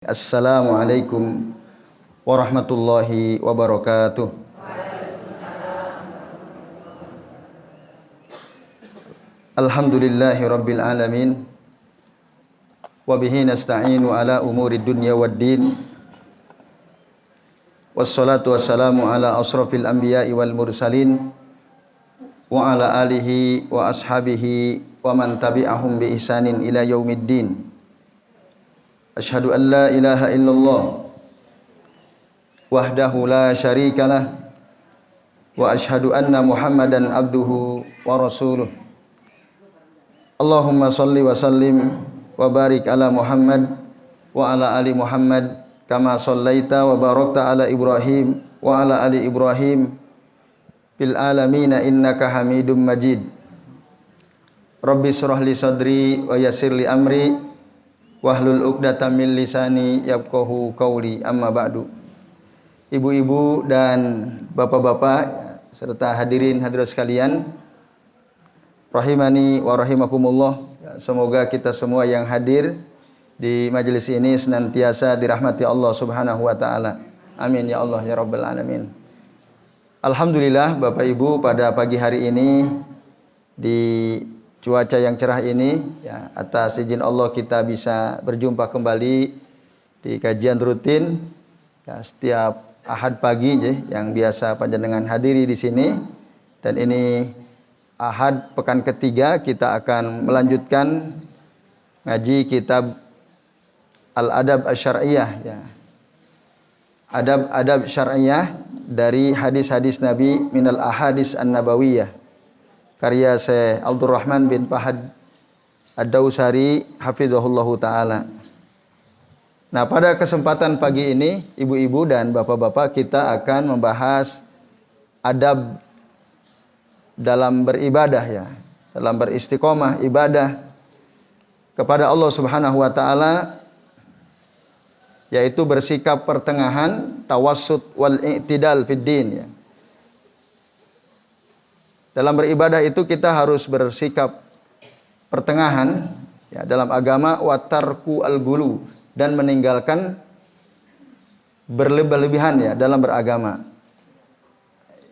Assalamualaikum warahmatullahi wabarakatuh. Alhamdulillahi rabbil alamin. Wabihi nasta'inu ala umuri dunya waddin. Wassalatu wassalamu ala asrafil anbiya'i wal mursalin. Wa ala alihi wa ashabihi wa man tabi'ahum bi ihsanin ila yaumiddin. Asyhadu an la ilaha illallah wahdahu la syarikalah wa asyhadu anna Muhammadan abduhu wa rasuluh. Allahumma salli wa sallim wa barik ala Muhammad wa ala ali Muhammad kama sallaita wa barakta ala Ibrahim wa ala ali Ibrahim fil alamin innaka Hamidum Majid. Rabbi shrah li sadri wa yassir li amri wahlul 'uqdatam min lisani yafqahu qawli, amma ba'du. Ibu-ibu dan bapak-bapak serta hadirin hadirat sekalian, rahimani wa rahimakumullah. Semoga kita semua yang hadir di majelis ini senantiasa dirahmati Allah Subhanahu wa taala. Amin ya Allah ya rabbal alamin. Alhamdulillah Bapak Ibu, pada pagi hari ini di cuaca yang cerah ini, ya, atas izin Allah kita bisa berjumpa kembali di kajian rutin, ya, setiap Ahad pagi, yang biasa panjenengan hadiri di sini. Dan ini Ahad pekan ketiga kita akan melanjutkan ngaji kitab Al-Adab Asy-Syar'iyyah, ya. Adab-adab syar'iyyah dari hadis-hadis Nabi minal ahadis an-nabawiyah, karya Syekh Abdurrahman bin Fahad Ad-Dawsari hafizahullahu ta'ala. Nah, pada kesempatan pagi ini, ibu-ibu dan bapak-bapak, kita akan membahas adab dalam beribadah, ya, dalam beristiqomah ibadah kepada Allah Subhanahu wa ta'ala, yaitu bersikap pertengahan, tawassut wal i'tidal fid din, ya. Dalam beribadah itu kita harus bersikap pertengahan, ya, dalam agama, watarku al-gulu, dan meninggalkan berlebih-lebihan, ya, dalam beragama.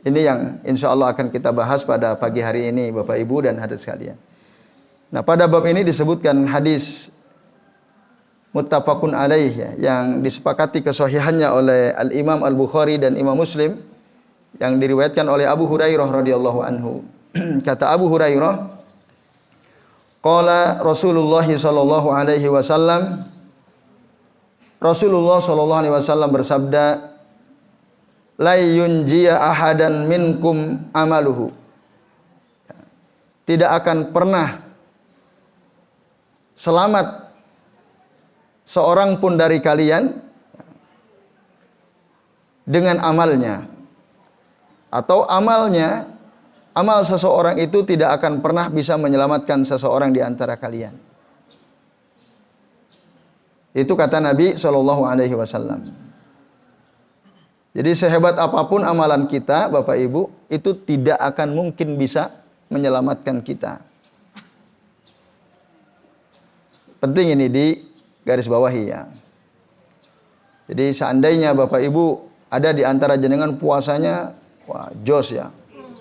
Ini yang insya Allah akan kita bahas pada pagi hari ini Bapak Ibu dan hadirin sekalian. Nah, pada bab ini disebutkan hadis muttafaqun alaih, ya, yang disepakati kesahihannya oleh Al-Imam Al-Bukhari dan Imam Muslim, yang diriwayatkan oleh Abu Hurairah radhiyallahu anhu. Kata Abu Hurairah, qala Rasulullah sallallahu alaihi wasallam, Rasulullah sallallahu alaihi wasallam bersabda, la yunjiya ahadan minkum amaluhu. Tidak akan pernah selamat seorang pun dari kalian dengan amalnya, atau amal seseorang itu tidak akan pernah bisa menyelamatkan seseorang di antara kalian. Itu kata Nabi Shallallahu Alaihi Wasallam. Jadi sehebat apapun amalan kita, Bapak Ibu, itu tidak akan mungkin bisa menyelamatkan kita. Penting ini di garis bawahi, ya. Jadi seandainya Bapak Ibu ada di antara jenengan puasanya, wah, jos, ya.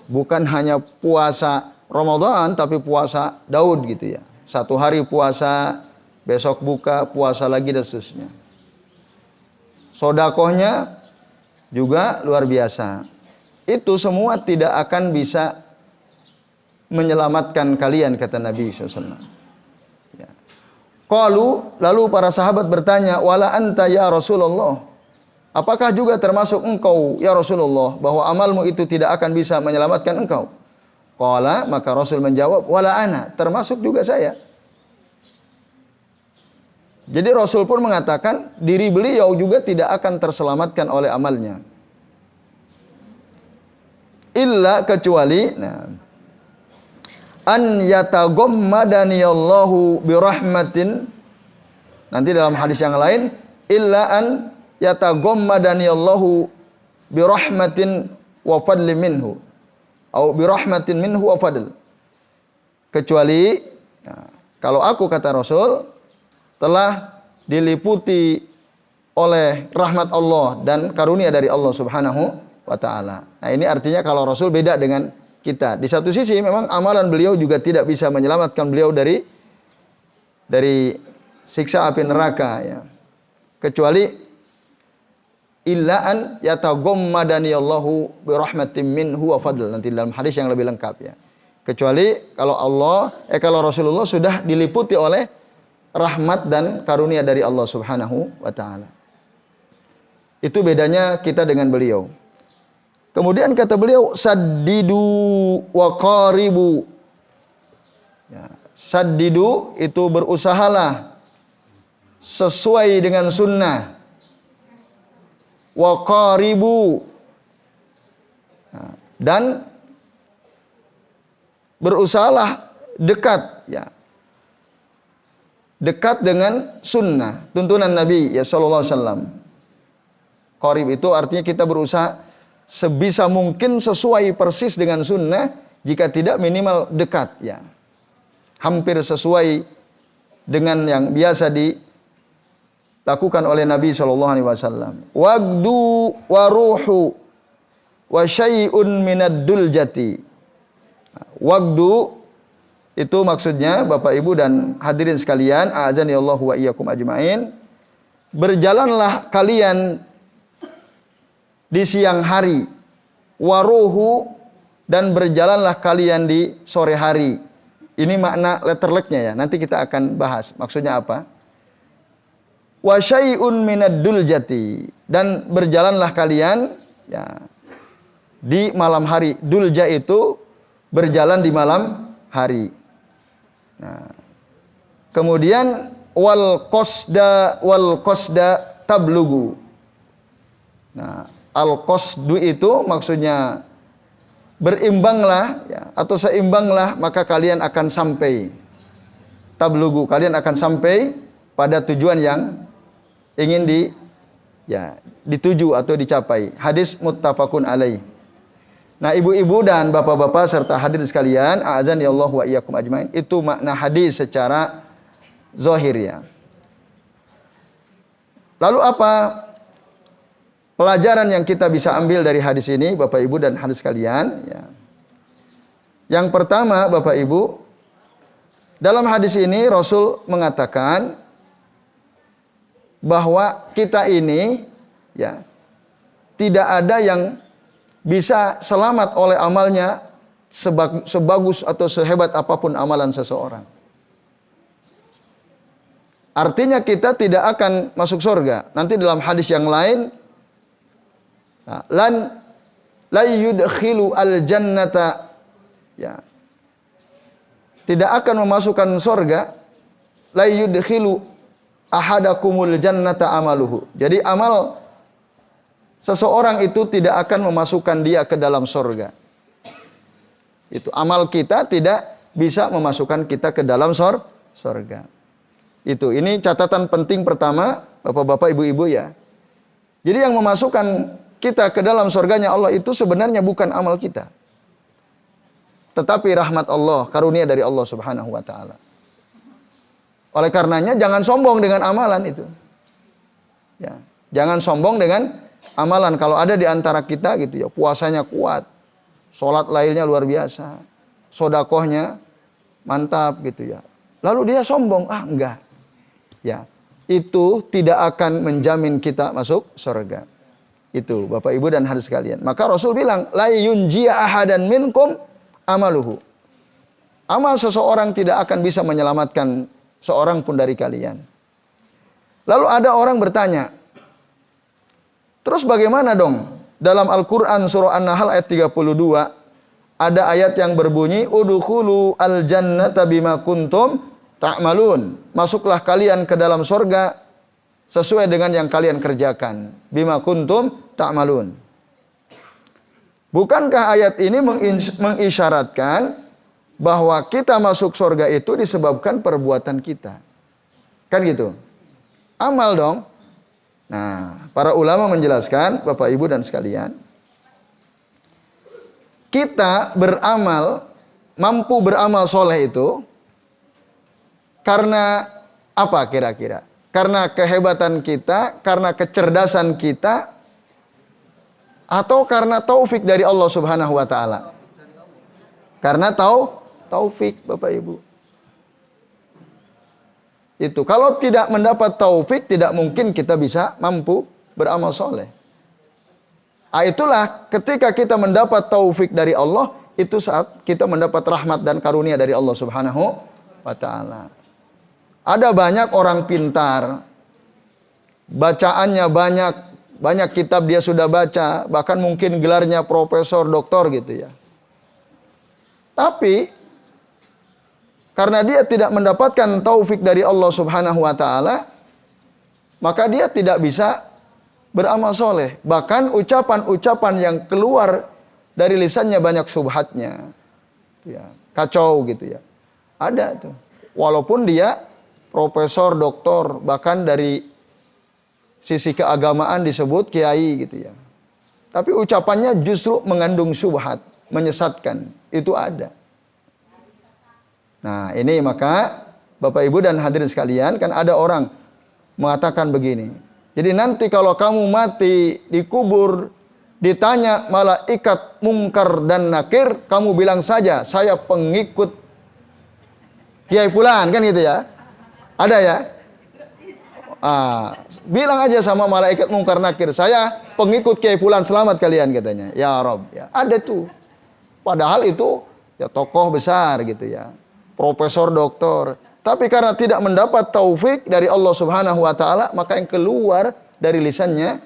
Bukan hanya puasa Ramadan, tapi puasa Daud gitu, ya. Satu hari puasa, besok buka, puasa lagi dan seterusnya. Sodakohnya juga luar biasa. Itu semua tidak akan bisa menyelamatkan kalian, kata Nabi SAW. Ya. Lalu para sahabat bertanya, wala anta ya Rasulullah, apakah juga termasuk engkau ya Rasulullah, bahwa amalmu itu tidak akan bisa menyelamatkan engkau? Qala, maka Rasul menjawab, wala ana, termasuk juga saya. Jadi Rasul pun mengatakan diri beliau juga tidak akan terselamatkan oleh amalnya. Illa, kecuali, nah, an yataghammadaniyallahu birahmatin. Nanti dalam hadis yang lain, illa an yataghammadaniyallahu birahmatin wa fadli minhu, atau birahmatin minhu wa fadl. Kecuali, nah, kalau aku, kata Rasul, telah diliputi oleh rahmat Allah dan karunia dari Allah Subhanahu wa taala. Nah, ini artinya kalau Rasul beda dengan kita. Di satu sisi memang amalan beliau juga tidak bisa menyelamatkan beliau dari siksa api neraka ya. Kecuali illa an yataghammadani Allahu bi rahmatin minhu wa fadl. Nanti dalam hadis yang lebih lengkap ya. Kecuali kalau Rasulullah sudah diliputi oleh rahmat dan karunia dari Allah Subhanahu wa taala. Itu bedanya kita dengan beliau. Kemudian kata beliau, saddidu wa qaribu. Ya, saddidu itu berusahalah sesuai dengan sunnah. Wa qaribu. Nah, dan berusahalah dekat ya. Dekat dengan sunnah, tuntunan Nabi ya sallallahu alaihi wasallam. Qarib itu artinya kita berusaha sebisa mungkin sesuai persis dengan sunnah, jika tidak minimal dekat ya. Hampir sesuai dengan yang biasa dilakukan oleh Nabi sallallahu alaihi wasallam. Waqdu wa ruhu wa syai'un minad duljati. Waqdu itu maksudnya Bapak Ibu dan hadirin sekalian, a'azani Allah wa iyyakum ajmain. Berjalanlah kalian di siang hari, waruhu, dan berjalanlah kalian di sore hari. Ini makna letterleknya ya. Nanti kita akan bahas maksudnya apa. Wa syai'un minad duljati, dan berjalanlah kalian ya di malam hari. Dulja itu berjalan di malam hari. Nah, kemudian wal qasda tablugu. Nah, al qasdu itu maksudnya berimbanglah ya, atau seimbanglah, maka kalian akan sampai. Tablugu, kalian akan sampai pada tujuan yang ingin dituju atau dicapai. Hadis muttafaqun alaih. Nah, ibu-ibu dan bapak-bapak serta hadirin sekalian, a'azani Allah wa iyyakum ajmain, itu makna hadis secara zahir ya. Lalu apa pelajaran yang kita bisa ambil dari hadis ini, Bapak Ibu dan hadirin sekalian ya. Yang pertama, Bapak Ibu, dalam hadis ini Rasul mengatakan bahwa kita ini ya tidak ada yang bisa selamat oleh amalnya sebagus atau sehebat apapun amalan seseorang. Artinya kita tidak akan masuk surga. Nanti dalam hadis yang lain, la yudkhilu al-jannata, ya, tidak akan memasukkan surga, la yudkhilu ahadakumul jannata amaluhu. Jadi amal seseorang itu tidak akan memasukkan dia ke dalam surga. Itu amal kita tidak bisa memasukkan kita ke dalam surga. Ini catatan penting pertama, Bapak-bapak, Ibu-ibu ya. Jadi yang memasukkan kita ke dalam surganya Allah itu sebenarnya bukan amal kita, tetapi rahmat Allah, karunia dari Allah Subhanahu wa taala. Oleh karenanya jangan sombong dengan amalan itu. Ya, jangan sombong dengan amalan. Kalau ada di antara kita gitu ya, puasanya kuat, sholat lailnya luar biasa, sodakohnya mantap gitu ya, lalu dia sombong, enggak. Ya, itu tidak akan menjamin kita masuk surga. Itu Bapak Ibu dan hadirin sekalian. Maka Rasul bilang, la yunjiya ahadan minkum amaluhu. Amal seseorang tidak akan bisa menyelamatkan seorang pun dari kalian. Lalu ada orang bertanya, terus bagaimana dong? Dalam Al-Quran surah An-Nahl ayat 32, ada ayat yang berbunyi, udkhulu al-jannata bima kuntum ta'malun. Masuklah kalian ke dalam surga sesuai dengan yang kalian kerjakan. Bima kuntum ta'malun. Bukankah ayat ini mengisyaratkan bahwa kita masuk surga itu disebabkan perbuatan kita? Kan gitu. Amal dong. Nah, para ulama menjelaskan, Bapak Ibu dan sekalian, kita beramal, mampu beramal soleh itu karena apa kira-kira? karena kehebatan kita, karena kecerdasan kita, atau karena taufik dari Allah Subhanahu wa taala? Karena taufik, Bapak Ibu. Itu kalau tidak mendapat taufik, tidak mungkin kita bisa mampu beramal soleh. Itulah ketika kita mendapat taufik dari Allah, itu saat kita mendapat rahmat dan karunia dari Allah Subhanahu wa taala. Ada banyak orang pintar, bacaannya banyak kitab dia sudah baca, bahkan mungkin gelarnya profesor, doktor gitu ya. Tapi karena dia tidak mendapatkan taufik dari Allah Subhanahu wa taala, maka dia tidak bisa beramal soleh. Bahkan ucapan-ucapan yang keluar dari lisannya banyak subhatnya. Ya, kacau gitu ya. Ada tuh. Walaupun dia profesor, doktor, bahkan dari sisi keagamaan disebut kiai gitu ya. Tapi ucapannya justru mengandung subhat, menyesatkan. Itu ada. Nah, ini maka Bapak Ibu dan hadirin sekalian, kan ada orang mengatakan begini. Jadi nanti kalau kamu mati dikubur, ditanya malaikat mungkar dan nakir, kamu bilang saja saya pengikut Kiai Fulan, kan gitu ya. Ada ya? Bilang aja sama malaikat mungkar nakir, saya pengikut Kiai Fulan, selamat kalian katanya. Ya Rob, ya. Ada tuh. Padahal itu ya tokoh besar gitu ya. Profesor, doktor. Tapi karena tidak mendapat taufik dari Allah Subhanahu wa taala, maka yang keluar dari lisannya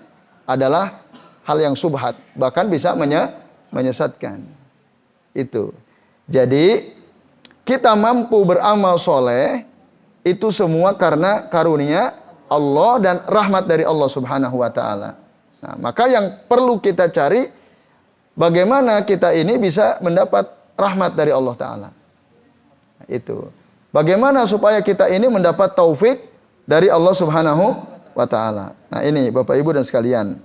adalah hal yang subhat, bahkan bisa menyesatkan. Itu. Jadi kita mampu beramal soleh itu semua karena karunia Allah dan rahmat dari Allah Subhanahu wa taala. Nah, maka yang perlu kita cari, bagaimana kita ini bisa mendapat rahmat dari Allah taala. Itu. Bagaimana supaya kita ini mendapat taufik dari Allah Subhanahu wa taala. Nah, ini Bapak Ibu dan sekalian.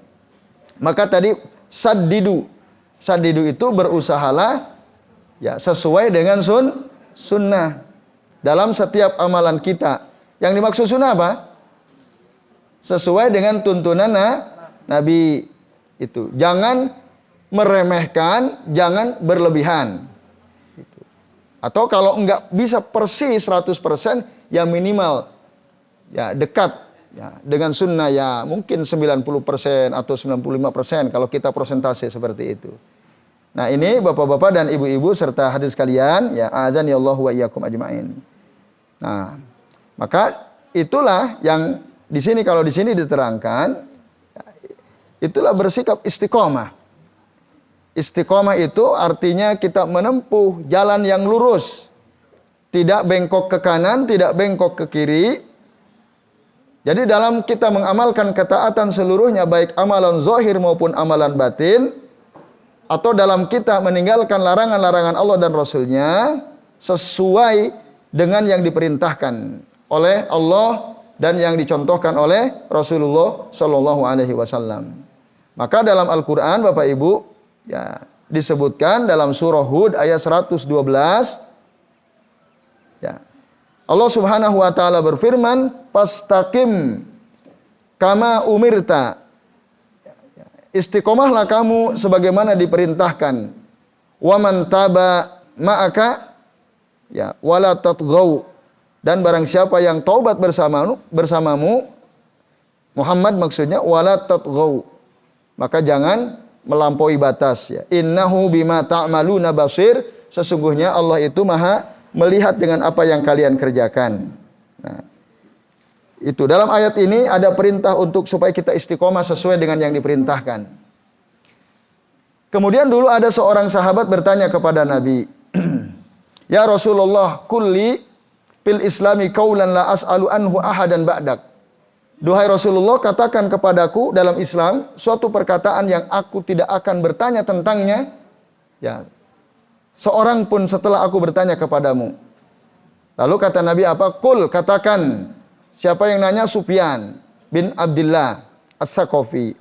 Maka tadi saddidu. Saddidu itu berusahalah ya sesuai dengan sunnah dalam setiap amalan kita. Yang dimaksud sunnah apa? Sesuai dengan tuntunan Nabi itu. Jangan meremehkan, jangan berlebihan. Atau kalau enggak bisa persis 100%, ya minimal ya dekat ya dengan sunnah, ya mungkin 90% atau 95% kalau kita persentase seperti itu. Nah, ini Bapak-bapak dan Ibu-ibu serta hadirin sekalian, ya azan ya Allah wa iyyakum ajmain. Nah, maka itulah yang di sini, kalau di sini diterangkan, itulah bersikap istiqomah. Istiqomah itu artinya kita menempuh jalan yang lurus. Tidak bengkok ke kanan, tidak bengkok ke kiri. Jadi dalam kita mengamalkan ketaatan seluruhnya, baik amalan zahir maupun amalan batin, atau dalam kita meninggalkan larangan-larangan Allah dan Rasul-Nya, sesuai dengan yang diperintahkan oleh Allah dan yang dicontohkan oleh Rasulullah Shallallahu Alaihi Wasallam. Maka dalam Al-Quran, Bapak Ibu, ya, disebutkan dalam surah Hud ayat 112, ya, Allah Subhanahu wa taala berfirman, "Fastaqim kama umirta." Istiqomahlah kamu sebagaimana diperintahkan. Wa man taba ma'aka, ya, wala tatghaw. Dan barang siapa yang taubat bersamamu, Muhammad maksudnya, wala tatghaw, maka jangan melampaui batas, ya. Innahu bima ta'maluna basir, sesungguhnya Allah itu Maha melihat dengan apa yang kalian kerjakan. Nah, itu dalam ayat ini ada perintah untuk supaya kita istiqomah sesuai dengan yang diperintahkan. Kemudian dulu ada seorang sahabat bertanya kepada Nabi, "Ya Rasulullah, kulli fil islami qaulan la as'alu anhu ahadan ba'dak." Duhai Rasulullah, katakan kepadaku dalam Islam suatu perkataan yang aku tidak akan bertanya tentangnya, ya, seorang pun setelah aku bertanya kepadamu. Lalu kata Nabi apa? Qul, katakan. Siapa yang nanya? Sufyan bin Abdullah As-Saqafi.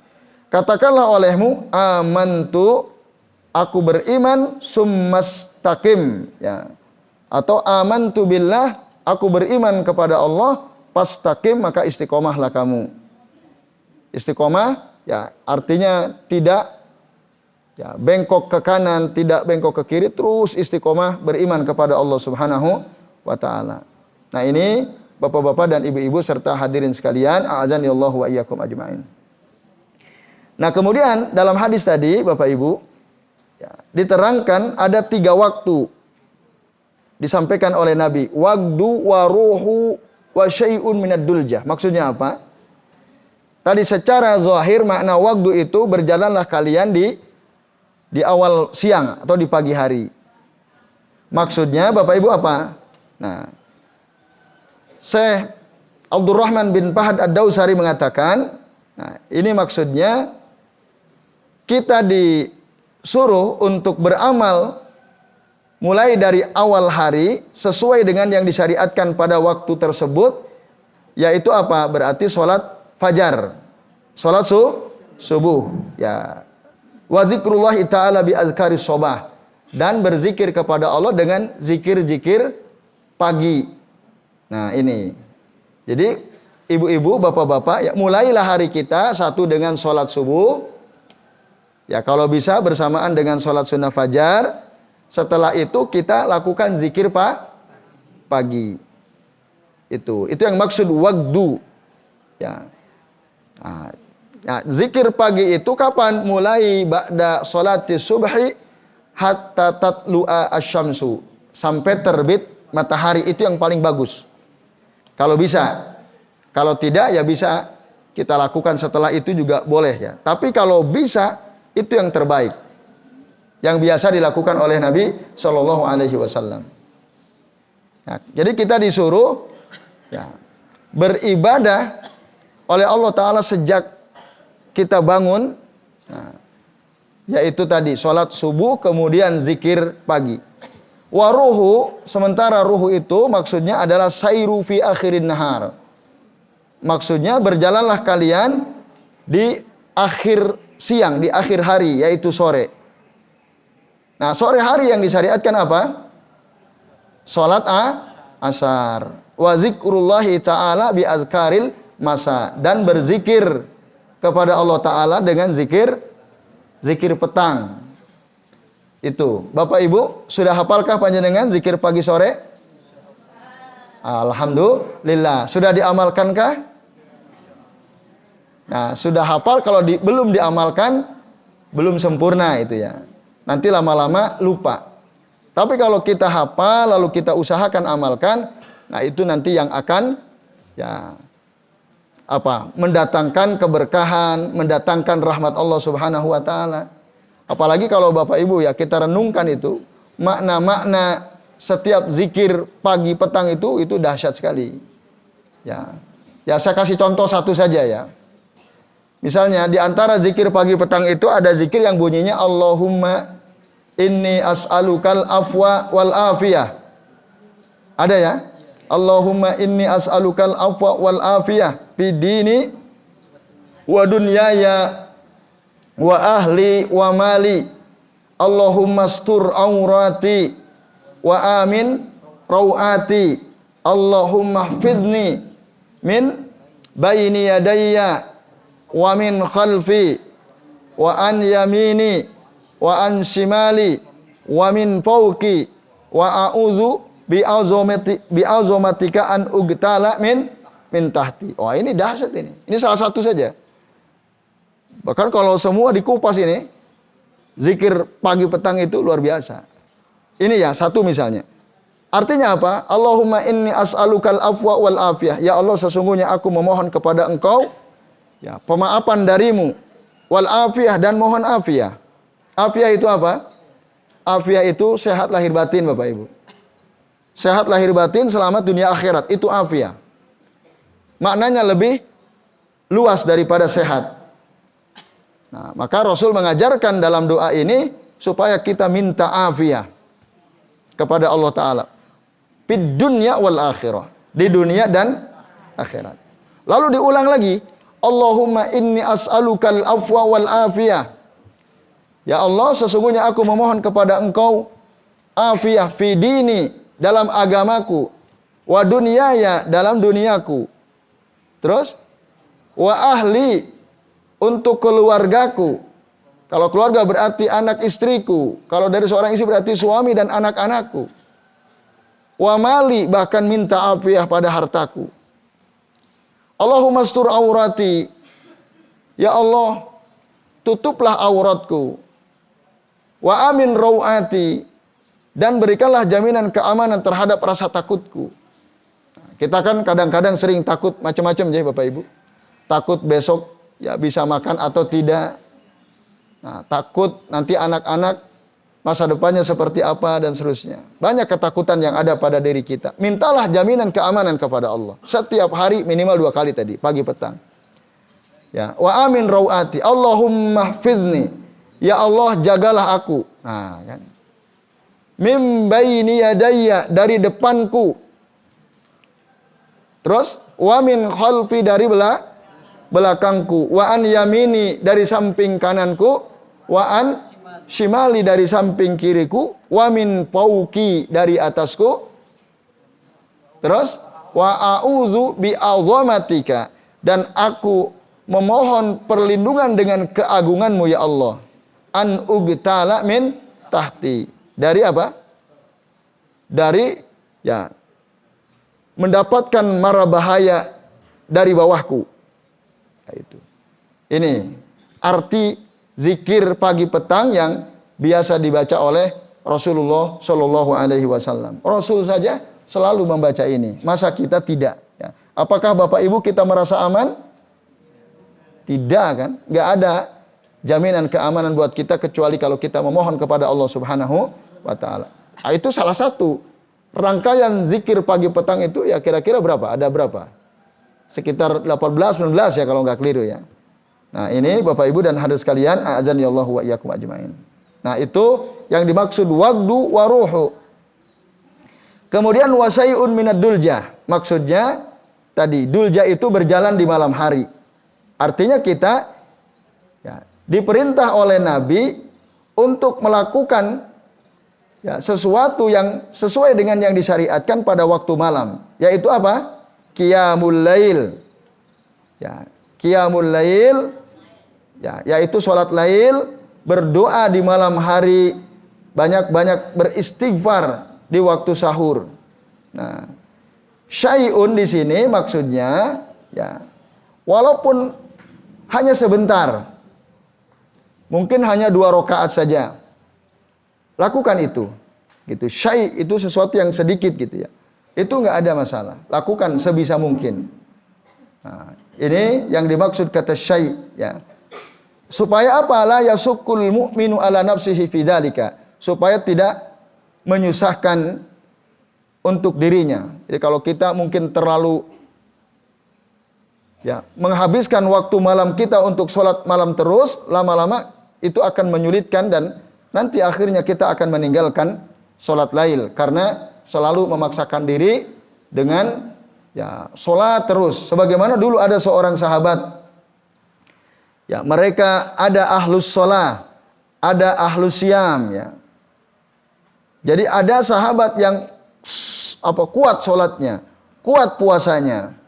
Katakanlah olehmu, amantu, aku beriman, summastaqim, ya. Atau amantu billah, aku beriman kepada Allah, fastaqim, maka istiqomahlah kamu. Istiqomah ya artinya tidak ya bengkok ke kanan, tidak bengkok ke kiri, terus istiqomah beriman kepada Allah Subhanahu wa taala. Nah, ini Bapak-bapak dan ibu-ibu serta hadirin sekalian, a'azanillahu wa iyyakum ajmain. Nah, kemudian dalam hadis tadi Bapak Ibu ya, diterangkan ada 3 waktu disampaikan oleh Nabi. Waqdu wa ruhu wa syai'un minad duljah. Maksudnya apa? Tadi secara zahir makna waktu itu berjalanlah kalian di awal siang atau di pagi hari. Maksudnya Bapak Ibu apa? Nah, Syekh Abdurrahman bin Fahad Ad-Dausari mengatakan, nah ini maksudnya kita disuruh untuk beramal mulai dari awal hari sesuai dengan yang disyariatkan pada waktu tersebut, yaitu apa? Berarti sholat fajar, sholat subuh, ya. Wa zikrullahi ta'ala bi azkaris sobah, dan berzikir kepada Allah dengan zikir-zikir pagi. Nah, ini. Jadi ibu-ibu, bapak-bapak, ya mulailah hari kita satu dengan sholat subuh. Ya kalau bisa bersamaan dengan sholat sunnah fajar. Setelah itu kita lakukan zikir pagi. Itu yang maksud waktu. Ya. Nah, zikir pagi itu kapan? Mulai ba'da sholati subhi hatta tatlu'a asyamsu. Sampai terbit matahari, itu yang paling bagus. Kalau bisa. Kalau tidak ya bisa kita lakukan setelah itu juga boleh ya. Tapi kalau bisa itu yang terbaik. Yang biasa dilakukan oleh Nabi Shallallahu Alaihi Wasallam. Nah, jadi kita disuruh ya, beribadah oleh Allah Ta'ala sejak kita bangun. Nah, yaitu tadi sholat subuh kemudian zikir pagi. Waruhu, sementara ruhu itu maksudnya adalah sairu fi akhirin nahar. Maksudnya berjalanlah kalian di akhir siang, di akhir hari, yaitu sore. Nah, sore hari yang disyariatkan apa? Salat asar. Wa zikrullahi ta'ala bi azkaril masa, dan berzikir kepada Allah Ta'ala dengan zikir petang. Itu. Bapak Ibu, sudah hafalkah panjenengan zikir pagi sore? Alhamdulillah. Sudah diamalkankah? Nah, sudah hafal, kalau belum diamalkan, belum sempurna itu ya. Nanti lama-lama lupa. Tapi kalau kita hafal, lalu kita usahakan amalkan, nah itu nanti yang akan ya mendatangkan keberkahan, mendatangkan rahmat Allah Subhanahu wa taala. Apalagi kalau Bapak Ibu ya kita renungkan itu, makna-makna setiap zikir pagi petang itu dahsyat sekali. Ya. Ya saya kasih contoh satu saja ya. Misalnya di antara zikir pagi petang itu ada zikir yang bunyinya Allahumma inni as'alukal afwa wal afiyah. Ada ya? Allahumma inni as'alukal afwa wal afiyah fi dini wa dunyaya wa ahli wa mali. Allahumma astur aurati wa amin rawati. Allahumma hfidni min baini yadayya wa min khalfi wa an yamini wa an shimali wa min fawqi wa a'udzu bi'azomatika an ugtala min tahti. Wah, ini dahsyat ini. Ini salah satu saja. Bahkan kalau semua dikupas ini, zikir pagi petang itu luar biasa. Ini ya, satu misalnya. Artinya apa? Allahumma inni as'alukal afwa wal afiyah. Ya Allah, sesungguhnya aku memohon kepada Engkau ya, pemaafan darimu, wal afiyah, dan mohon afiyah. Afiyah itu apa? Afiyah itu sehat lahir batin, Bapak Ibu. Sehat lahir batin, selamat dunia akhirat. Itu afiyah. Maknanya lebih luas daripada sehat. Nah, maka Rasul mengajarkan dalam doa ini supaya kita minta afiyah kepada Allah Ta'ala. Fid dunya wal akhirah. Di dunia dan akhirat. Lalu diulang lagi. Allahumma inni as'alukal afwa wal afiyah. Ya Allah, sesungguhnya aku memohon kepada Engkau afiyah fi dini, dalam agamaku, wa dunyaya, dalam duniaku, Terus wa ahli, untuk keluargaku. Kalau keluarga berarti anak istriku. Kalau dari seorang istri berarti suami dan anak-anakku. Wa mali, bahkan minta afiah pada hartaku. Allahumma astur aurati. Ya Allah, tutuplah auratku. Wa amin rawati, dan berikanlah jaminan keamanan terhadap rasa takutku. Kita kan kadang-kadang sering takut macam-macam ya Bapak Ibu. Takut besok ya bisa makan atau tidak. Nah, takut nanti anak-anak masa depannya seperti apa dan seterusnya. Banyak ketakutan yang ada pada diri kita. Mintalah jaminan keamanan kepada Allah. Setiap hari minimal 2 kali tadi, pagi petang. Ya, wa amin rawati. Allahumma hfizni. Ya Allah, jagalah aku. Nah, kan. Mim baini yadayya, dari depanku. Terus wa min khalfi, dari belakangku. Wa an yamini, dari samping kananku. Wa an shimali, dari samping kiriku. Wa min fauqi, dari atasku. Terus wa a'udzu bi azamatika, dan aku memohon perlindungan dengan keagunganmu ya Allah. An ugtala min tahti, dari apa? Dari ya mendapatkan mara bahaya dari bawahku. Nah, itu. Ini arti zikir pagi petang yang biasa dibaca oleh Rasulullah Shallallahu Alaihi Wasallam. Rasul saja selalu membaca ini. Masa kita tidak? Ya. Apakah Bapak Ibu kita merasa aman? Tidak kan? Nggak ada jaminan keamanan buat kita kecuali kalau kita memohon kepada Allah Subhanahu wa Ta'ala. Nah, itu salah satu rangkaian zikir pagi petang itu ya kira-kira berapa? Ada berapa? Sekitar 18-19 ya kalau nggak keliru ya. Nah, ini Bapak Ibu dan hadirin sekalian, a'adzanillahu wa iyyakum ajmain. Nah, itu yang dimaksud waqdu wa ruhu. Kemudian wasai'un minad duljah. Maksudnya tadi dulja itu berjalan di malam hari. Artinya kita ya, diperintah oleh Nabi untuk melakukan ya, sesuatu yang sesuai dengan yang disyariatkan pada waktu malam. Yaitu apa? Qiyamul lail. Ya, qiyamul lail. Ya, yaitu sholat lail, berdoa di malam hari, banyak-banyak beristighfar di waktu sahur. Nah, syai'un di sini maksudnya ya, walaupun hanya sebentar, mungkin hanya 2 rakaat saja, lakukan itu. Gitu. Syai' itu sesuatu yang sedikit gitu ya. Itu nggak ada masalah. Lakukan sebisa mungkin. Nah, ini yang dimaksud kata syai' ya. Supaya apa? La yasukkul mu'minu ala nafsihi fidzalika. Supaya tidak menyusahkan untuk dirinya. Jadi kalau kita mungkin terlalu ya, menghabiskan waktu malam kita untuk sholat malam terus, lama-lama itu akan menyulitkan dan nanti akhirnya kita akan meninggalkan sholat lail karena selalu memaksakan diri dengan ya sholat terus. Sebagaimana dulu ada seorang sahabat, ya mereka ada ahlus sholat, ada ahlus syam ya. Jadi ada sahabat yang kuat sholatnya, kuat puasanya.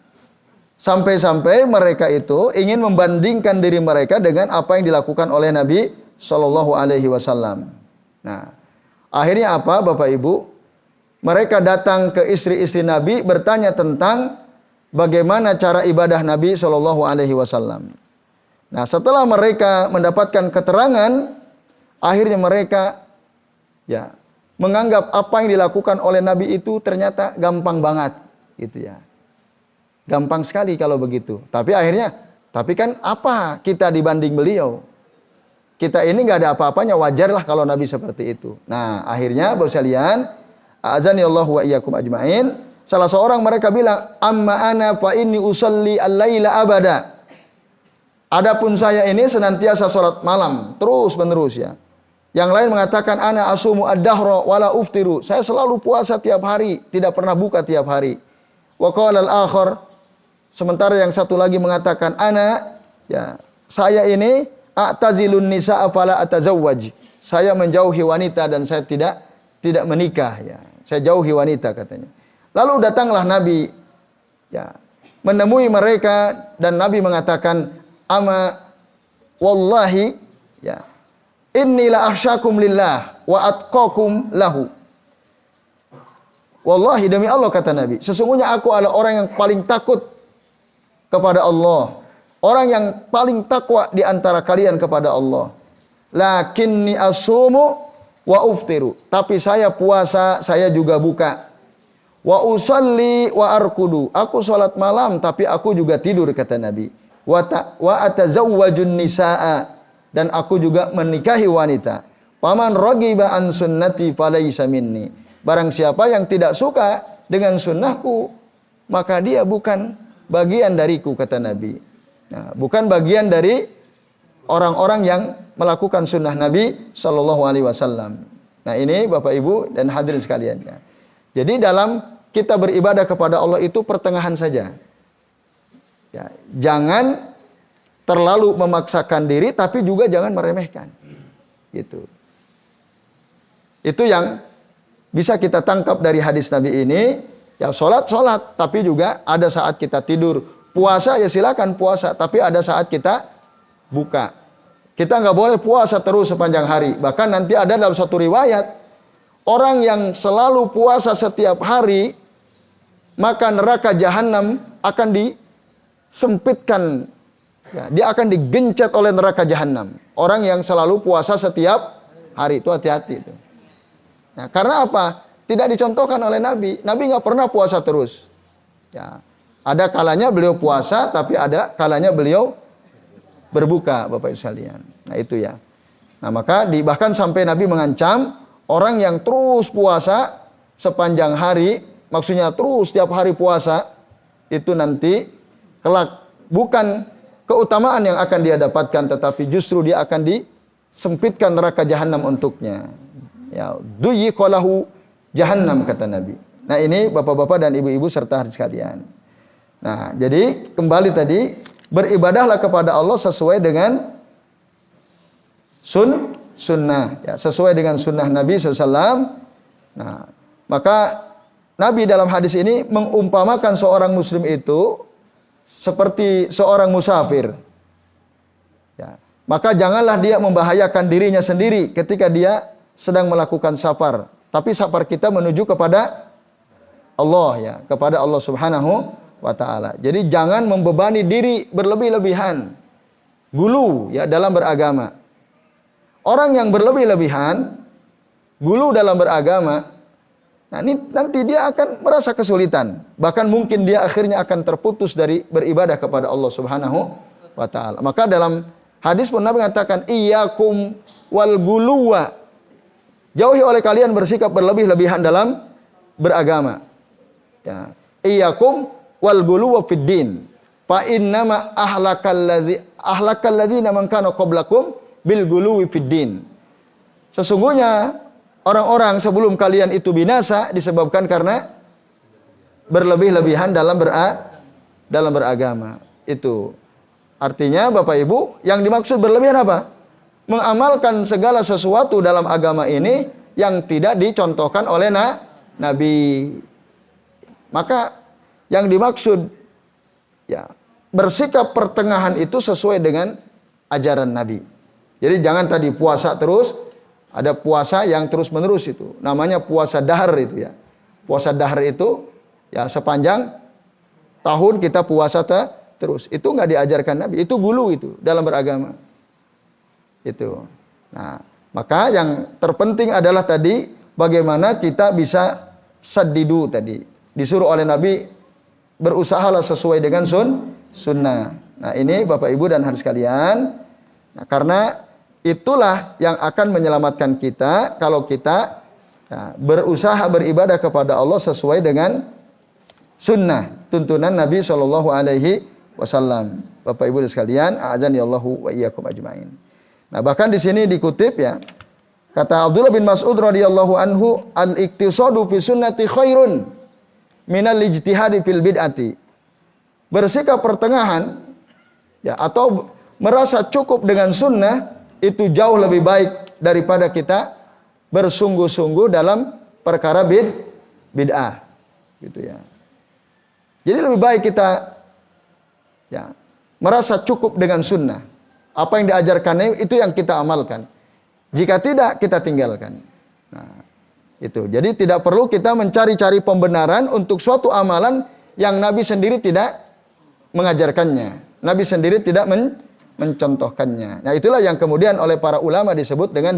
Sampai-sampai mereka itu ingin membandingkan diri mereka dengan apa yang dilakukan oleh Nabi Shallallahu Alaihi Wasallam. Nah, akhirnya apa, Bapak Ibu? Mereka datang ke istri-istri Nabi bertanya tentang bagaimana cara ibadah Nabi Shallallahu Alaihi Wasallam. Nah, setelah mereka mendapatkan keterangan, akhirnya mereka ya menganggap apa yang dilakukan oleh Nabi itu ternyata gampang banget, gitu ya. Gampang sekali kalau begitu. Tapi akhirnya, tapi kan apa kita dibanding beliau? Kita ini nggak ada apa-apanya, wajarlah kalau Nabi seperti itu. Nah, akhirnya Bapak sekalian, a'adzanillahu wa iyyakum ajmain, salah seorang mereka bilang, amma ana fa inni usalli al-laila abada. Adapun saya ini senantiasa sholat malam terus menerus ya. Yang lain mengatakan ana asumu ad-dahra wala uftiru. Saya selalu puasa tiap hari, tidak pernah buka tiap hari. Wa qala al-akhar, sementara yang satu lagi mengatakan ana ya, saya ini a'tazilun nisaa fala atazawwaj. Saya menjauhi wanita dan saya tidak menikah ya. Saya jauhi wanita katanya. Lalu datanglah Nabi ya, menemui mereka dan Nabi mengatakan, ama wallahi ya, inni la akhsyakum lillah wa atqakum lahu. Wallahi, demi Allah, kata Nabi, sesungguhnya aku adalah orang yang paling takut kepada Allah, orang yang paling takwa di antara kalian kepada Allah. Lakinni asumu wa uftiru, tapi saya puasa, saya juga buka. Wa usalli wa arkudu, aku salat malam tapi aku juga tidur, kata Nabi. Wa atazawwajun nisaa, dan aku juga menikahi wanita. Paman ragiba an sunnati falaysa minni, barang siapa yang tidak suka dengan sunnahku, maka dia bukan bagian dariku, kata Nabi. Nah, bukan bagian dari orang-orang yang melakukan sunnah Nabi Shallallahu Alaihi Wasallam. Nah, ini Bapak Ibu dan hadirin sekalian. Jadi dalam kita beribadah kepada Allah itu pertengahan saja. Ya, jangan terlalu memaksakan diri, tapi juga jangan meremehkan. Gitu. Itu yang bisa kita tangkap dari hadis Nabi ini. Ya, sholat, tapi juga ada saat kita tidur. Puasa, ya silakan puasa, tapi ada saat kita buka. Kita nggak boleh puasa terus sepanjang hari. Bahkan nanti ada dalam satu riwayat, orang yang selalu puasa setiap hari, maka neraka jahanam akan disempitkan. Ya, dia akan digencet oleh neraka jahanam. Orang yang selalu puasa setiap hari, itu hati-hati. Nah, karena apa? Tidak dicontohkan oleh Nabi. Nabi nggak pernah puasa terus. Ya, ada kalanya beliau puasa, tapi ada kalanya beliau berbuka, Bapak Ibu sekalian. Nah, itu ya. Nah, maka bahkan sampai Nabi mengancam orang yang terus puasa sepanjang hari, maksudnya terus setiap hari puasa, itu nanti kelak bukan keutamaan yang akan dia dapatkan, tetapi justru dia akan disempitkan neraka jahanam untuknya. Ya, duyiqalahu jahannam, kata Nabi. Nah, ini Bapak-bapak dan Ibu-ibu serta hadirin sekalian. Nah, jadi kembali tadi, beribadahlah kepada Allah sesuai dengan sunnah, ya, sesuai dengan sunnah Nabi SAW. Nah, maka Nabi dalam hadis ini mengumpamakan seorang muslim itu seperti seorang musafir. Ya, maka janganlah dia membahayakan dirinya sendiri ketika dia sedang melakukan safar. Tapi safar kita menuju kepada Allah, ya, kepada Allah Subhanahu wa ta'ala. Jadi jangan membebani diri berlebih-lebihan, gulu ya dalam beragama. Orang yang berlebih-lebihan, gulu dalam beragama, nah ini nanti dia akan merasa kesulitan. Bahkan mungkin dia akhirnya akan terputus dari beribadah kepada Allah Subhanahu wa ta'ala. Maka dalam hadis pun Nabi mengatakan, iyyakum wal guluwa, jauhi oleh kalian bersikap berlebih-lebihan dalam beragama. Ya, iyyakum wal guluwa fid din, fa innama ahlakal ladzina man kana qablakum bil guluwi fid din. Sesungguhnya orang-orang sebelum kalian itu binasa disebabkan karena berlebih-lebihan dalam beragama. Itu artinya Bapak Ibu, yang dimaksud berlebihan apa? Mengamalkan segala sesuatu dalam agama ini yang tidak dicontohkan oleh Nabi. Maka yang dimaksud ya bersikap pertengahan itu sesuai dengan ajaran Nabi. Jadi jangan tadi puasa terus, ada puasa yang terus-menerus itu. Namanya puasa dahar itu ya. Puasa dahar itu ya sepanjang tahun kita puasa terus. Itu nggak diajarkan Nabi. Itu gulu itu dalam beragama. Itu. Nah, maka yang terpenting adalah tadi bagaimana kita bisa saddidu tadi. Disuruh oleh Nabi berusahalah sesuai dengan sunnah. Nah, ini Bapak Ibu dan hadirin sekalian. Nah, karena itulah yang akan menyelamatkan kita kalau kita ya, berusaha beribadah kepada Allah sesuai dengan sunnah tuntunan Nabi Shallallahu Alaihi Wasallam. Bapak Ibu dan sekalian, a'adzani Allahu wa iyyakum ajmain. Nah, bahkan di sini dikutip ya, kata Abdullah bin Mas'ud radhiyallahu anhu, al-iktisadu fi sunnati khairun minal ijtihadi fil bid'ati. Bersikap pertengahan ya atau merasa cukup dengan sunnah itu jauh lebih baik daripada kita bersungguh-sungguh dalam perkara bid'ah gitu ya. Jadi lebih baik kita Ya, merasa cukup dengan sunnah. Apa yang diajarkannya itu yang kita amalkan. Jika tidak, kita tinggalkan. Nah, itu. Jadi tidak perlu kita mencari-cari pembenaran untuk suatu amalan yang Nabi sendiri tidak mengajarkannya. Nabi sendiri tidak mencontohkannya. Nah, itulah yang kemudian oleh para ulama disebut dengan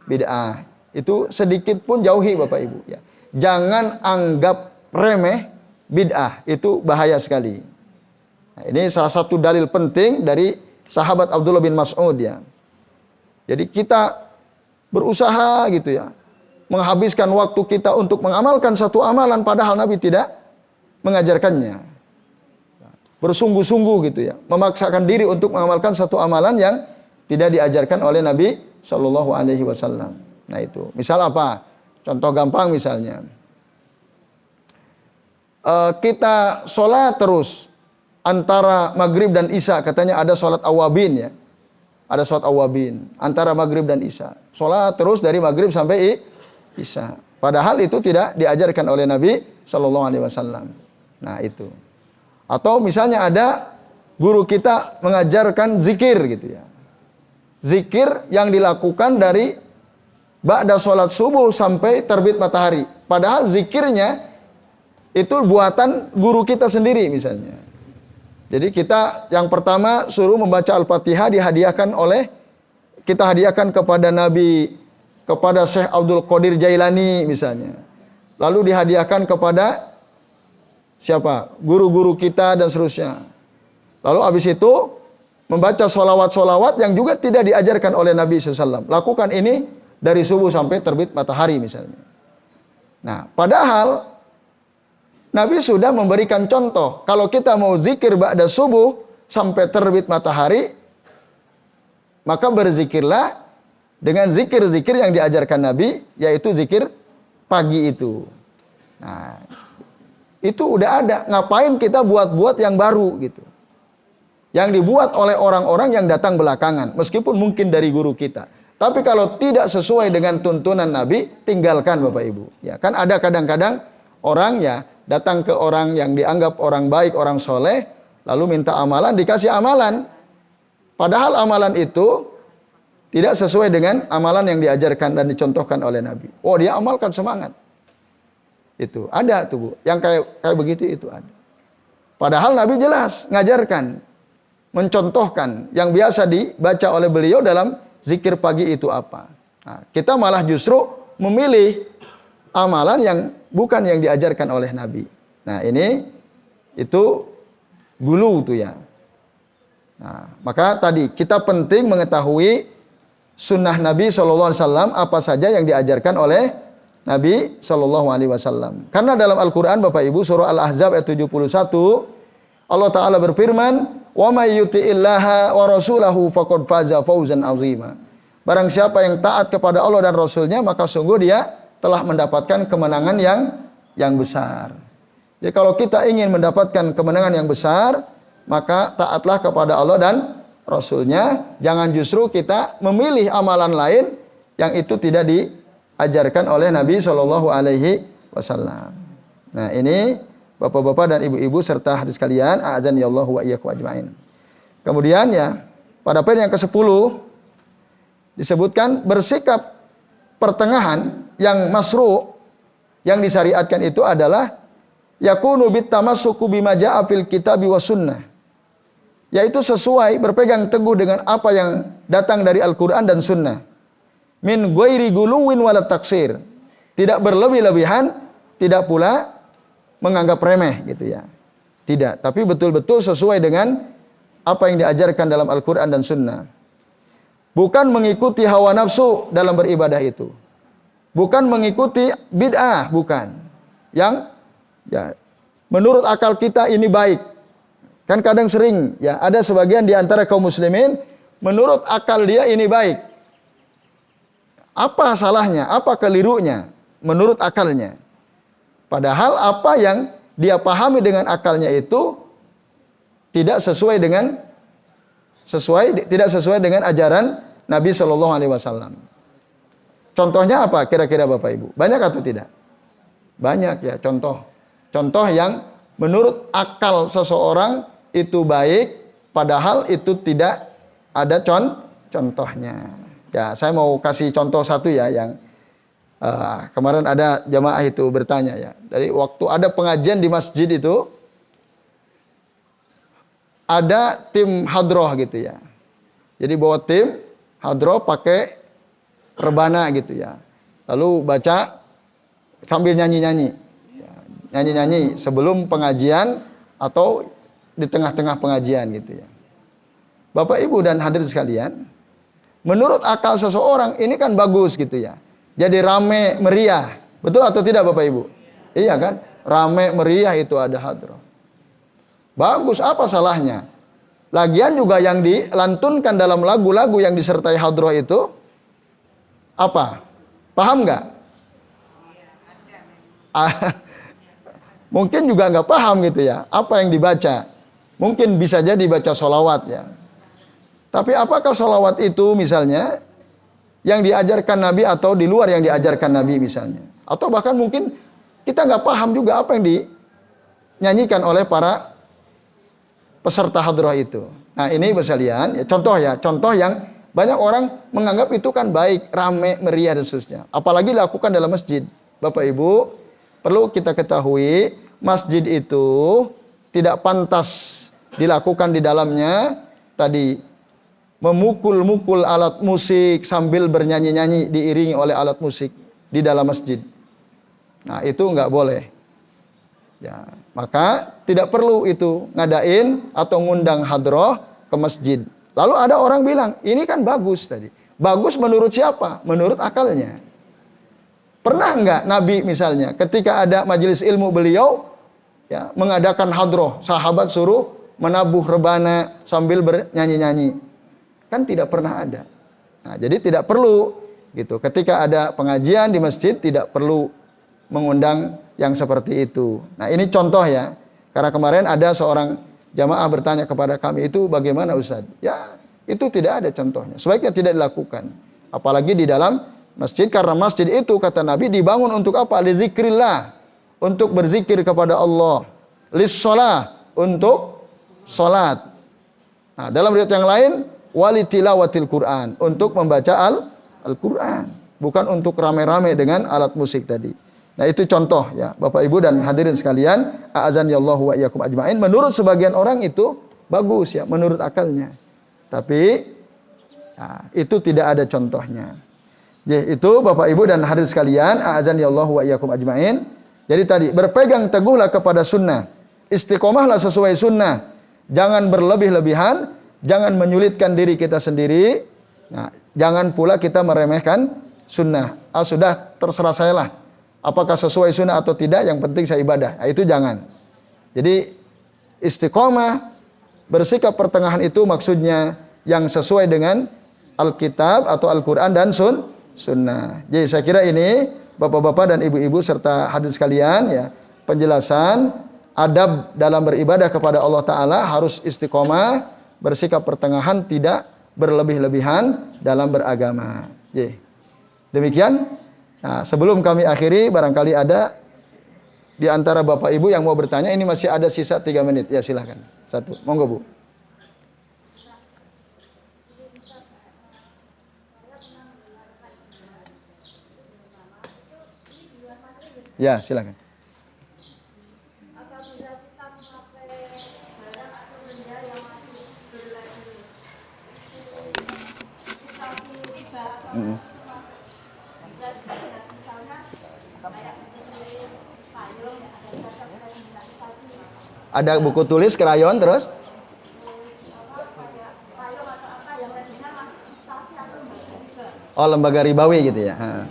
bid'ah. Itu sedikit pun jauhi Bapak Ibu ya. Jangan anggap remeh bid'ah, itu bahaya sekali. Nah, ini salah satu dalil penting dari sahabat Abdullah bin Mas'ud ya. Jadi kita berusaha gitu ya, menghabiskan waktu kita untuk mengamalkan satu amalan padahal Nabi tidak mengajarkannya. Bersungguh-sungguh gitu ya, memaksakan diri untuk mengamalkan satu amalan yang tidak diajarkan oleh Nabi Shallallahu Alaihi Wasallam. Nah itu, misal apa? Contoh gampang misalnya, kita sholat terus antara maghrib dan isya, katanya ada sholat awabin ya, ada sholat awabin antara maghrib dan isya, sholat terus dari maghrib sampai isya. Padahal itu tidak diajarkan oleh Nabi Shallallahu Alaihi Wasallam. Nah itu. Atau misalnya ada guru kita mengajarkan zikir gitu ya. Zikir yang dilakukan dari ba'da sholat subuh sampai terbit matahari. Padahal zikirnya itu buatan guru kita sendiri misalnya. Jadi kita yang pertama suruh membaca Al-Fatihah kita hadiahkan kepada Nabi, kepada Syekh Abdul Qadir Jailani misalnya. Lalu dihadiahkan kepada siapa? Guru-guru kita dan seterusnya. Lalu habis itu membaca solawat-solawat yang juga tidak diajarkan oleh Nabi SAW. Lakukan ini dari subuh sampai terbit matahari misalnya. Nah, padahal Nabi sudah memberikan contoh. Kalau kita mau zikir ba'da subuh sampai terbit matahari, maka berzikirlah dengan zikir-zikir yang diajarkan Nabi, yaitu zikir pagi itu. Nah, itu udah ada. Ngapain kita buat-buat yang baru gitu? Yang dibuat oleh orang-orang yang datang belakangan, meskipun mungkin dari guru kita. Tapi kalau tidak sesuai dengan tuntunan Nabi, tinggalkan Bapak Ibu. Ya, kan ada kadang-kadang orang ya datang ke orang yang dianggap orang baik, orang soleh, lalu minta amalan, dikasih amalan. Padahal amalan itu tidak sesuai dengan amalan yang diajarkan dan dicontohkan oleh Nabi. Oh, dia amalkan semangat. Itu ada tuh Bu, yang kayak begitu itu ada. Padahal Nabi jelas ngajarkan, mencontohkan yang biasa dibaca oleh beliau dalam zikir pagi itu apa. Nah, kita malah justru memilih amalan yang bukan yang diajarkan oleh Nabi. Nah, ini itu gulu tuh ya. Nah, maka tadi kita penting mengetahui sunnah Nabi SAW apa saja yang diajarkan oleh Nabi SAW. Karena dalam Al-Quran Bapak Ibu surah Al-Ahzab ayat 71 Allah Ta'ala berfirman, wa may yuti'illaha wa rasulahu faqad faza fawzan 'azima. Barang siapa yang taat kepada Allah dan Rasulnya, maka sungguh dia telah mendapatkan kemenangan yang besar. Jadi kalau kita ingin mendapatkan kemenangan yang besar, maka taatlah kepada Allah dan Rasulnya. Jangan justru kita memilih amalan lain yang itu tidak diajarkan oleh Nabi Shallallahu Alaihi Wasallam. Nah ini bapak-bapak dan ibu-ibu serta hadirin sekalian, a'adzani Allah wa iyyakum ajmain. Kemudian ya, pada poin yang ke-10 disebutkan bersikap pertengahan yang masru' yang disyariatkan itu adalah yakunu bitamassuku bima jaa'a fil kitabi was sunnah. Yaitu sesuai berpegang teguh dengan apa yang datang dari Al-Qur'an dan sunnah. Min ghairi guluwin wala taksir. Tidak berlebih-lebihan, tidak pula menganggap remeh gitu ya. Tidak, tapi betul-betul sesuai dengan apa yang diajarkan dalam Al-Qur'an dan sunnah. Bukan mengikuti hawa nafsu dalam beribadah itu. Bukan mengikuti bid'ah, bukan. Yang ya menurut akal kita ini baik. Kan kadang sering ya ada sebagian di antara kaum muslimin menurut akal dia ini baik. Apa salahnya? Apa kelirunya? Menurut akalnya. Padahal apa yang dia pahami dengan akalnya itu tidak sesuai dengan ajaran Nabi Shallallahu Alaihi Wasallam. Contohnya apa? Kira-kira Bapak Ibu? Banyak atau tidak? Banyak ya contoh. Contoh yang menurut akal seseorang itu baik, padahal itu tidak ada contohnya. Ya, saya mau kasih contoh satu ya, yang kemarin ada jamaah itu bertanya ya. Dari waktu ada pengajian di masjid itu, ada tim hadroh gitu ya. Jadi bawa tim hadroh pakai rebana gitu ya. Lalu baca sambil nyanyi-nyanyi. Nyanyi-nyanyi sebelum pengajian atau di tengah-tengah pengajian gitu ya. Bapak Ibu dan hadirin sekalian, menurut akal seseorang ini kan bagus gitu ya. Jadi rame meriah. Betul atau tidak Bapak Ibu? Iya kan? Rame meriah itu ada hadroh. Bagus, apa salahnya? Lagian juga yang dilantunkan dalam lagu-lagu yang disertai hadroh itu apa? Paham nggak? Mungkin juga nggak paham gitu ya. Apa yang dibaca? Mungkin bisa jadi baca sholawat ya. Tapi apakah sholawat itu misalnya yang diajarkan Nabi atau di luar yang diajarkan Nabi misalnya? Atau bahkan mungkin kita nggak paham juga apa yang dinyanyikan oleh para peserta hadroh itu. Nah ini sekalian, ya, contoh yang banyak orang menganggap itu kan baik, rame, meriah dan seterusnya. Apalagi dilakukan dalam masjid. Bapak Ibu, perlu kita ketahui, masjid itu tidak pantas dilakukan di dalamnya tadi memukul-mukul alat musik sambil bernyanyi-nyanyi diiringi oleh alat musik di dalam masjid. Nah itu nggak boleh. Ya, maka tidak perlu itu ngadain atau ngundang hadroh ke masjid. Lalu ada orang bilang, ini kan bagus tadi. Bagus menurut siapa? Menurut akalnya. Pernah nggak Nabi misalnya ketika ada majelis ilmu beliau ya, mengadakan hadroh, sahabat suruh menabuh rebana sambil bernyanyi-nyanyi? Kan tidak pernah ada. Nah, jadi tidak perlu gitu. Ketika ada pengajian di masjid tidak perlu mengundang yang seperti itu. Nah ini contoh ya, karena kemarin ada seorang jamaah bertanya kepada kami, itu bagaimana Ustaz? Ya itu tidak ada contohnya, sebaiknya tidak dilakukan. Apalagi di dalam masjid, karena masjid itu kata Nabi dibangun untuk apa? Lidzikrillah, untuk berzikir kepada Allah. Lissolah, untuk sholat. Nah dalam riwayat yang lain, walitilawatil Quran, untuk membaca Al-Quran, bukan untuk rame-rame dengan alat musik tadi. Nah itu contoh ya Bapak Ibu dan hadirin sekalian, a'azanillahu wa iyyakum ajmain. Menurut sebagian orang itu bagus ya, menurut akalnya. Tapi ya, itu tidak ada contohnya. Jadi itu Bapak Ibu dan hadirin sekalian, a'azanillahu wa iyyakum ajmain. Jadi tadi berpegang teguhlah kepada sunnah, istiqomahlah sesuai sunnah, jangan berlebih-lebihan, jangan menyulitkan diri kita sendiri. Nah, jangan pula kita meremehkan sunnah. Sudah terserah saya lah. Apakah sesuai sunnah atau tidak, yang penting saya ibadah. Nah, itu jangan. Jadi istiqomah, bersikap pertengahan itu maksudnya yang sesuai dengan Alkitab atau Al-Quran dan sunnah. Jadi saya kira ini bapak-bapak dan ibu-ibu serta hadirin sekalian ya, penjelasan adab dalam beribadah kepada Allah Ta'ala harus istiqomah, bersikap pertengahan, tidak berlebih-lebihan dalam beragama. Jadi demikian. Nah, sebelum kami akhiri, barangkali ada di antara Bapak Ibu yang mau bertanya. Ini masih ada sisa 3 menit. Ya, silahkan. Satu. Monggo, Bu. Ya, silahkan. Ada buku tulis, krayon, terus? Oh, lembaga ribawi gitu ya.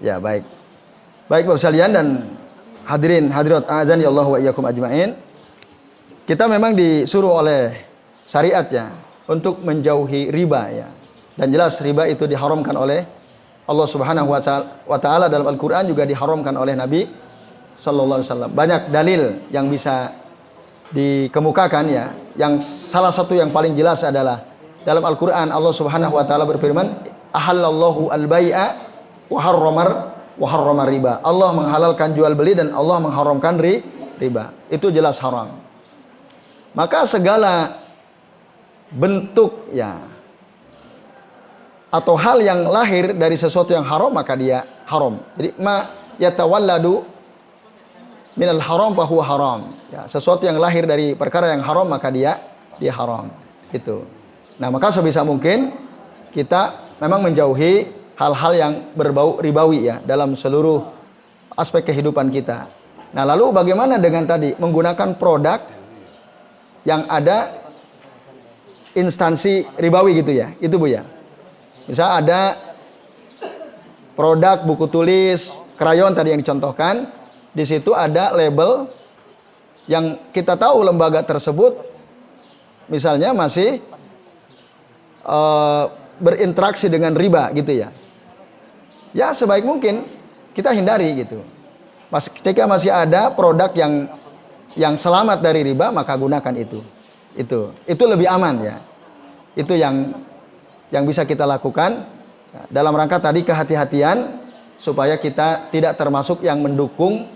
Ya, baik. Baik Bapak sekalian dan hadirin hadirat azanillahu wa iyyakum ajmain. Kita memang disuruh oleh syariat ya untuk menjauhi riba ya. Dan jelas riba itu diharamkan oleh Allah Subhanahu wa taala dalam Al-Qur'an, juga diharamkan oleh Nabi sallallahu alaihi wasallam. Banyak dalil yang bisa dikemukakan ya. Yang salah satu yang paling jelas adalah dalam Al-Qur'an Allah Subhanahu wa taala berfirman, "Ahallallahu al-bai'a wa harramar wa harrama riba. Allah menghalalkan jual beli dan Allah mengharamkan riba. Itu jelas haram. Maka segala bentuk ya atau hal yang lahir dari sesuatu yang haram maka dia haram. Jadi ma yatawalladu minal haram fahuwa haram. Ya, sesuatu yang lahir dari perkara yang haram maka dia haram. Itu. Nah, maka sebisa mungkin kita memang menjauhi hal-hal yang berbau ribawi ya dalam seluruh aspek kehidupan kita. Nah, lalu bagaimana dengan tadi menggunakan produk yang ada instansi ribawi gitu ya? Itu Bu ya. Misal ada produk buku tulis, krayon tadi yang dicontohkan, di situ ada label yang kita tahu lembaga tersebut misalnya masih berinteraksi dengan riba gitu ya. Ya sebaik mungkin kita hindari gitu. Ketika masih ada produk yang selamat dari riba maka gunakan itu. Itu lebih aman ya. Itu yang bisa kita lakukan dalam rangka tadi kehati-hatian supaya kita tidak termasuk yang mendukung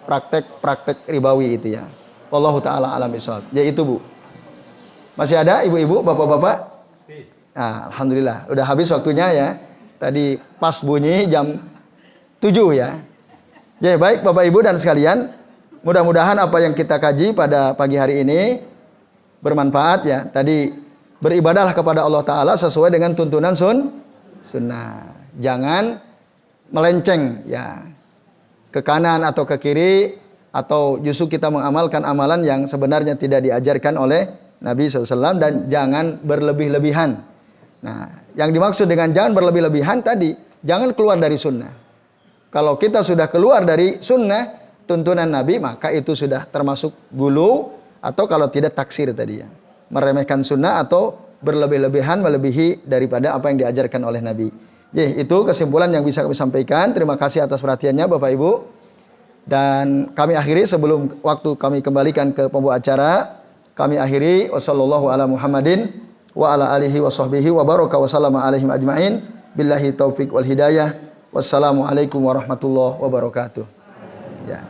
praktek-praktek ribawi itu ya. Wallahu taala alam bishawab. Ya itu Bu. Masih ada ibu-ibu, bapak-bapak? Nah, alhamdulillah udah habis waktunya ya. Tadi pas bunyi jam 7 ya. Ya baik Bapak Ibu dan sekalian, mudah-mudahan apa yang kita kaji pada pagi hari ini bermanfaat ya. Tadi beribadahlah kepada Allah Ta'ala sesuai dengan tuntunan sunnah. Jangan melenceng ya ke kanan atau ke kiri, atau justru kita mengamalkan amalan yang sebenarnya tidak diajarkan oleh Nabi SAW, dan jangan berlebih-lebihan. Nah, yang dimaksud dengan jangan berlebih-lebihan tadi, jangan keluar dari sunnah. Kalau kita sudah keluar dari sunnah, tuntunan Nabi, maka itu sudah termasuk gulu, atau kalau tidak taksir tadi ya. Meremehkan sunnah atau berlebih-lebihan melebihi daripada apa yang diajarkan oleh Nabi. Jadi itu kesimpulan yang bisa kami sampaikan. Terima kasih atas perhatiannya Bapak Ibu. Dan kami akhiri sebelum waktu kami kembalikan ke pembawa acara. Kami akhiri wassallallahu ala Muhammadin wa ala alihi wa sahbihi wa baraka wa sallama alaihim ajma'in. Billahi taufiq wal hidayah. Wassalamualaikum warahmatullahi wabarakatuh. Ya.